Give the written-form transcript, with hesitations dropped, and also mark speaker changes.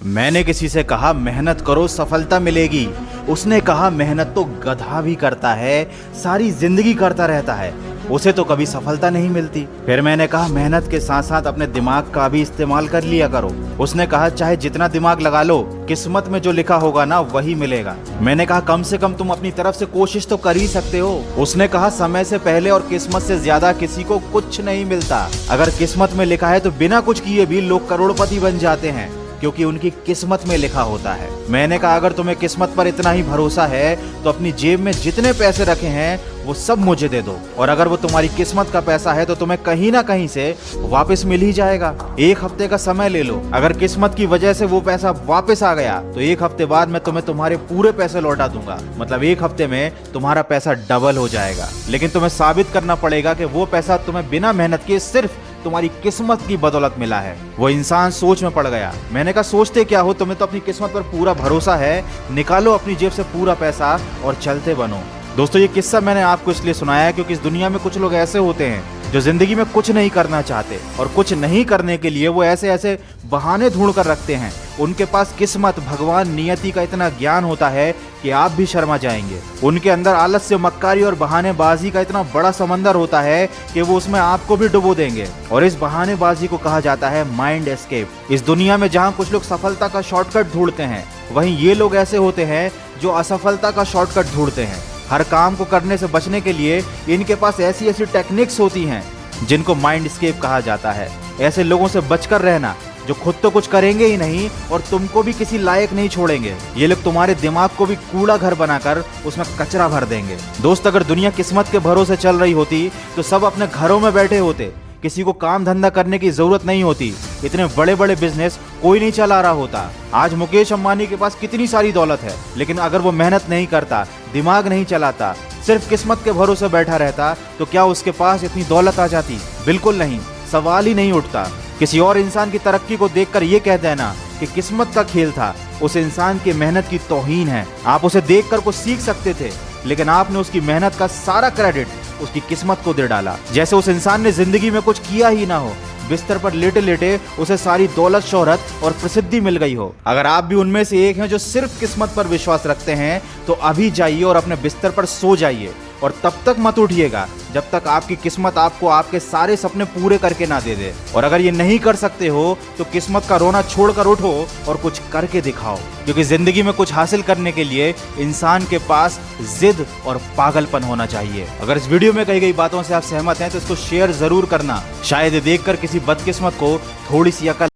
Speaker 1: मैंने किसी से कहा मेहनत करो सफलता मिलेगी। उसने कहा मेहनत तो गधा भी करता है, सारी जिंदगी करता रहता है, उसे तो कभी सफलता नहीं मिलती। फिर मैंने कहा मेहनत के साथ साथ अपने दिमाग का भी इस्तेमाल कर लिया करो। उसने कहा चाहे जितना दिमाग लगा लो, किस्मत में जो लिखा होगा ना वही मिलेगा। मैंने कहा कम से कम तुम अपनी तरफ से कोशिश तो कर ही सकते हो। उसने कहा समय से पहले और किस्मत से ज्यादा किसी को कुछ नहीं मिलता। अगर किस्मत में लिखा है तो बिना कुछ किए भी लोग करोड़पति बन जाते हैं, क्योंकि उनकी किस्मत में लिखा होता है। मैंने कहा अगर तुम्हें किस्मत पर इतना ही भरोसा है तो अपनी जेब में जितने पैसे रखे हैं वो सब मुझे दे दो, और अगर वो तुम्हारी किस्मत का पैसा है तो तुम्हें कहीं ना कहीं से वापस मिल ही जाएगा। एक हफ्ते का समय ले लो, अगर किस्मत की वजह से वो पैसा वापस आ गया तो एक हफ्ते बाद मैं तुम्हें तुम्हारे पूरे पैसे लौटा दूंगा। मतलब एक हफ्ते में तुम्हारा पैसा डबल हो जाएगा। लेकिन तुम्हें साबित करना पड़ेगा कि वो पैसा तुम्हें बिना मेहनत के सिर्फ तुम्हारी किस्मत की बदौलत मिला है। वो इंसान सोच में पड़ गया। मैंने कहा सोचते क्या हो, तुम्हें तो अपनी किस्मत पर पूरा भरोसा है, निकालो अपनी जेब से पूरा पैसा और चलते बनो। दोस्तों ये किस्सा मैंने आपको इसलिए सुनाया है क्योंकि इस दुनिया में कुछ लोग ऐसे होते हैं जो जिंदगी में कुछ नहीं करना चाहते, और कुछ नहीं करने के लिए वो ऐसे ऐसे बहाने ढूंढ कर रखते हैं। उनके पास किस्मत, भगवान, नियति का इतना ज्ञान होता है कि आप भी शर्मा जाएंगे। उनके अंदर आलस्य, मक्कारी और बहानेबाजी का इतना बड़ा समंदर होता है कि वो उसमें आपको भी डुबो देंगे। और इस बहानेबाजी को कहा जाता है माइंड एस्केप। इस दुनिया में जहाँ कुछ लोग सफलता का शॉर्टकट ढूंढते हैं, वहीं ये लोग ऐसे होते हैं जो असफलता का शॉर्टकट ढूंढते हैं। हर काम को करने से बचने के लिए इनके पास ऐसी ऐसी टेक्निक्स होती हैं जिनको माइंड एस्केप कहा जाता है। ऐसे लोगों से बचकर रहना जो खुद तो कुछ करेंगे ही नहीं और तुमको भी किसी लायक नहीं छोड़ेंगे। ये लोग तुम्हारे दिमाग को भी कूड़ा घर बनाकर उसमें कचरा भर देंगे। दोस्त अगर दुनिया किस्मत के भरोसे चल रही होती तो सब अपने घरों में बैठे होते, किसी को काम धंधा करने की जरूरत नहीं होती, इतने बड़े बड़े बिजनेस कोई नहीं चला रहा होता। आज मुकेश अंबानी के पास कितनी सारी दौलत है, लेकिन अगर वो मेहनत नहीं करता, दिमाग नहीं चलाता, सिर्फ किस्मत के भरोसे बैठा रहता तो क्या उसके पास इतनी दौलत आ जाती? बिल्कुल नहीं, सवाल ही नहीं उठता। किसी और इंसान की तरक्की को देखकर ये कह देना कि किस्मत का खेल था, उस इंसान की मेहनत की तौहीन है। आप उसे देखकर कुछ सीख सकते थे, लेकिन आपने उसकी मेहनत का सारा क्रेडिट उसकी किस्मत को दे डाला। जैसे उस इंसान ने जिंदगी में कुछ किया ही ना हो, बिस्तर पर लेटे लेटे उसे सारी दौलत, शोहरत और प्रसिद्धि मिल गई हो। अगर आप भी उनमें से एक हैं जो सिर्फ किस्मत पर विश्वास रखते हैं तो अभी जाइए और अपने बिस्तर पर सो जाइए, और तब तक मत उठिएगा जब तक आपकी किस्मत आपको आपके सारे सपने पूरे करके ना दे दे। और अगर ये नहीं कर सकते हो तो किस्मत का रोना छोड़कर उठो और कुछ करके दिखाओ, क्योंकि जिंदगी में कुछ हासिल करने के लिए इंसान के पास जिद और पागलपन होना चाहिए। अगर इस वीडियो में कही गई बातों से आप सहमत हैं तो इसको शेयर जरूर करना। शायद देखकर किसी बदकिस्मत को थोड़ी सी अकल